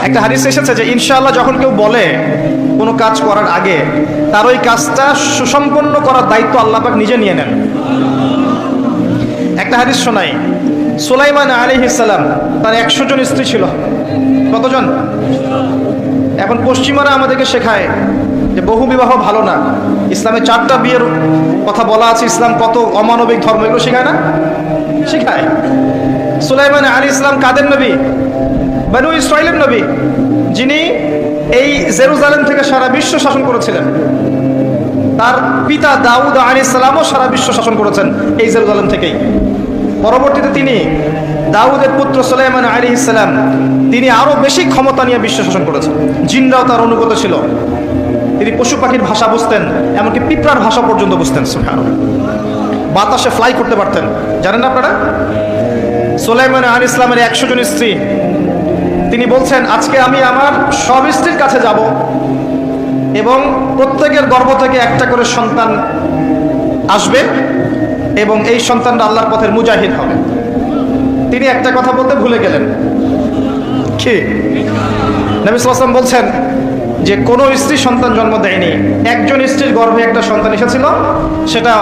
একটা হাদিস এসেছে যে ইনশাআল্লাহ যখন কেউ বলে কোনো কাজ করার আগে তার ওই কাজটা সুসম্পন্ন করার দায়িত্ব আল্লাহ পাক নিজে নিয়ে নেন। একটা হাদিস শোনাই, সুলাইমান আলাইহিস সালাম তার 100 জন স্ত্রী ছিল। কতজন? এখন পশ্চিমারা আমাদেরকে শেখায় যে বহু বিবাহ ভালো না, ইসলামে 4টা বিয়ের কথা বলা আছে, ইসলাম কত অমানবিক ধর্ম, এগুলো শেখায় না? শেখায়। সুলাইমান আলাইহিস সালাম কাদের নবী? বনু ইসরাইলের নবী, যিনি এই জেরুজালেম থেকে সারা বিশ্ব শাসন করেছিলেন। তার পিতা দাউদ আলাইহিস সালামও সারা বিশ্ব শাসন করেছেন এই জেরুজালেম থেকেই। পরবর্তীতে তিনি দাউদের পুত্র সুলাইমান আলাইহিস সালাম, তিনি আরো বেশি ক্ষমতা নিয়ে বিশ্ব শাসন করেছেন। জিনরাও তার অনুগত ছিল। তিনি পশু পাখির ভাষা বুঝতেন, এমনকি পিঁপড়ার ভাষা পর্যন্ত বুঝতেন। সুবহানাল্লাহ। বাতাসে ফ্লাই করতে পারতেন। জানেন আপনারা? সুলাইমান আলাইহিস সালামের 100 জন স্ত্রী, তিনি বলছেন আজকে আমি আমার সব স্ত্রীর কাছে যাব এবং প্রত্যেকের গর্ভ থেকে একটা করে সন্তান আসবে এবং এই সন্তানরা আল্লাহর পথের মুজাহিদ হবে। তিনি একটা কথা বলতে ভুলে গেলেন। কি? নবী সাল্লাল্লাহু আলাইহি ওয়াসাল্লাম বলছেন যে কোনো স্ত্রী সন্তান জন্ম দেয়নি, একজন স্ত্রীর গর্ভে একটা সন্তান এসেছিল, সেটা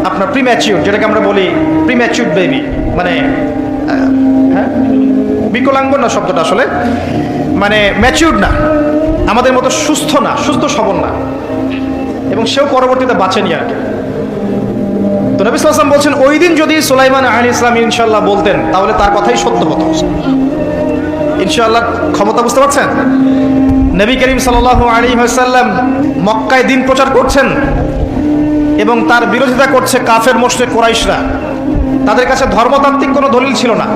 আপনার প্রিম্যাচিউর, যেটাকে আমরা বলি প্রিম্যাচিউর বেবি, মানে হ্যাঁ বিকলাঙ্গ না শব্দটা, আসলে মানে ম্যাচিউর না, আমাদের মতো সুস্থ না, সুস্থ সবল না, এবং সেও পরবর্তীতে বাঁচেনি আর কি। তো নবী সাল্লাল্লাহু আলাইহি ওয়াসাল্লাম বলছেন ওই দিন যদি সুলাইমান আলাইহিস সালাম ইনশাআল্লাহ বলতেন তাহলে তার কথাই সত্য হতো। ইনশাআল্লাহ ক্ষমতা বুঝতে পারছেন? নবী করিম সাল্লাল্লাহু আলাইহি ওয়াসাল্লাম মক্কায় দিন প্রচার করছেন এবং তার বিরোধিতা করছে কাফের মুশরিক কুরাইশরা। তাদের কাছে ধর্মতাত্ত্বিক কোনো দলিল ছিল না,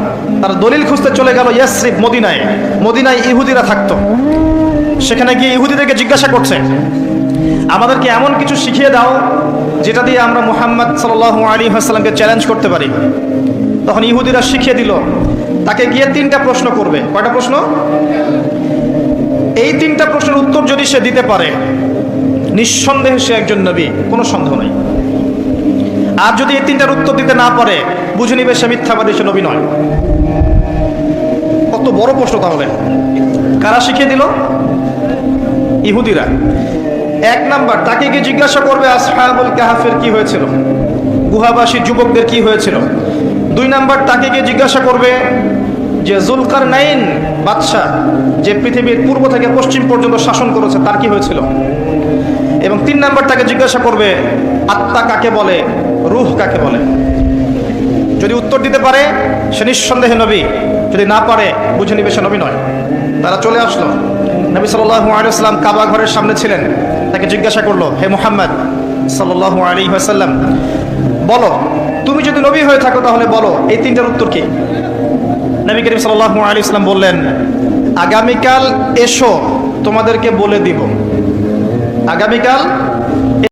তারা দলিল খুঁজতে চলে গেল ইয়াসরিব, মদিনায়। মদিনায় ইহুদিরা থাকতো। সেখানে গিয়ে ইহুদিদেরকে জিজ্ঞাসা করছে আমাদেরকে এমন কিছু শিখিয়ে দাও যেটা দিয়ে আমরা মুহাম্মদ সাল্লাল্লাহু আলাইহি ওয়াসাল্লামকে চ্যালেঞ্জ করতে পারি। তখন ইহুদিরা শিখিয়ে দিল তাকে গিয়ে 3টা প্রশ্ন করবে। কয়টা প্রশ্ন? এই 3টা প্রশ্নের উত্তর যদি সে দিতে পারে নিঃসন্দেহে সে একজন নবী, কোনো সন্দেহ নাই। আর যদি এই 3টার উত্তর দিতে না পারে বুঝে নিবে সে মিথ্যাবাদী, সে নবী নয়। কত বড় প্রশ্ন তাহলে! কারা শিখিয়ে দিল? ইহুদিরা। 1 নাম্বার, তাকে গিয়ে জিজ্ঞাসা করবে আসহাবুল কাহফের কি হয়েছিল, গুহাবাসী যুবকদের কি হয়েছিল। 2 নাম্বার, তাকে গিয়ে জিজ্ঞাসা করবে যে জুলকারনাইন বাদশাহ, যে পৃথিবীর পূর্ব থেকে পশ্চিম পর্যন্ত শাসন করেছে, তার কি হয়েছিল। এবং 3 নাম্বার, তাকে জিজ্ঞাসা করবে আত্মা কাকে বলে, রূহ কাকে বলে। যদি উত্তর দিতে পারে সে নিঃসন্দেহে নবী, যদি না পারে বুঝে নিবে সে নবী নয়। তারা চলে আসলো। নবী সাল্লাল্লাহু আলাইহি ওয়াসাল্লাম কাবা ঘরের সামনে ছিলেন। তাকে জিজ্ঞাসা করলো, হে মুহাম্মদ সাল্লাল্লাহু আলাইহি ওয়াসাল্লাম, বলো তুমি যদি নবী হয়ে থাকো তাহলে বলো এই 3টার উত্তর কি। নবী করিম সাল্লাল্লাহু আলাইহি ওয়াসাল্লাম বললেন আগামীকাল এসো তোমাদেরকে বলে দিব। আগামীকাল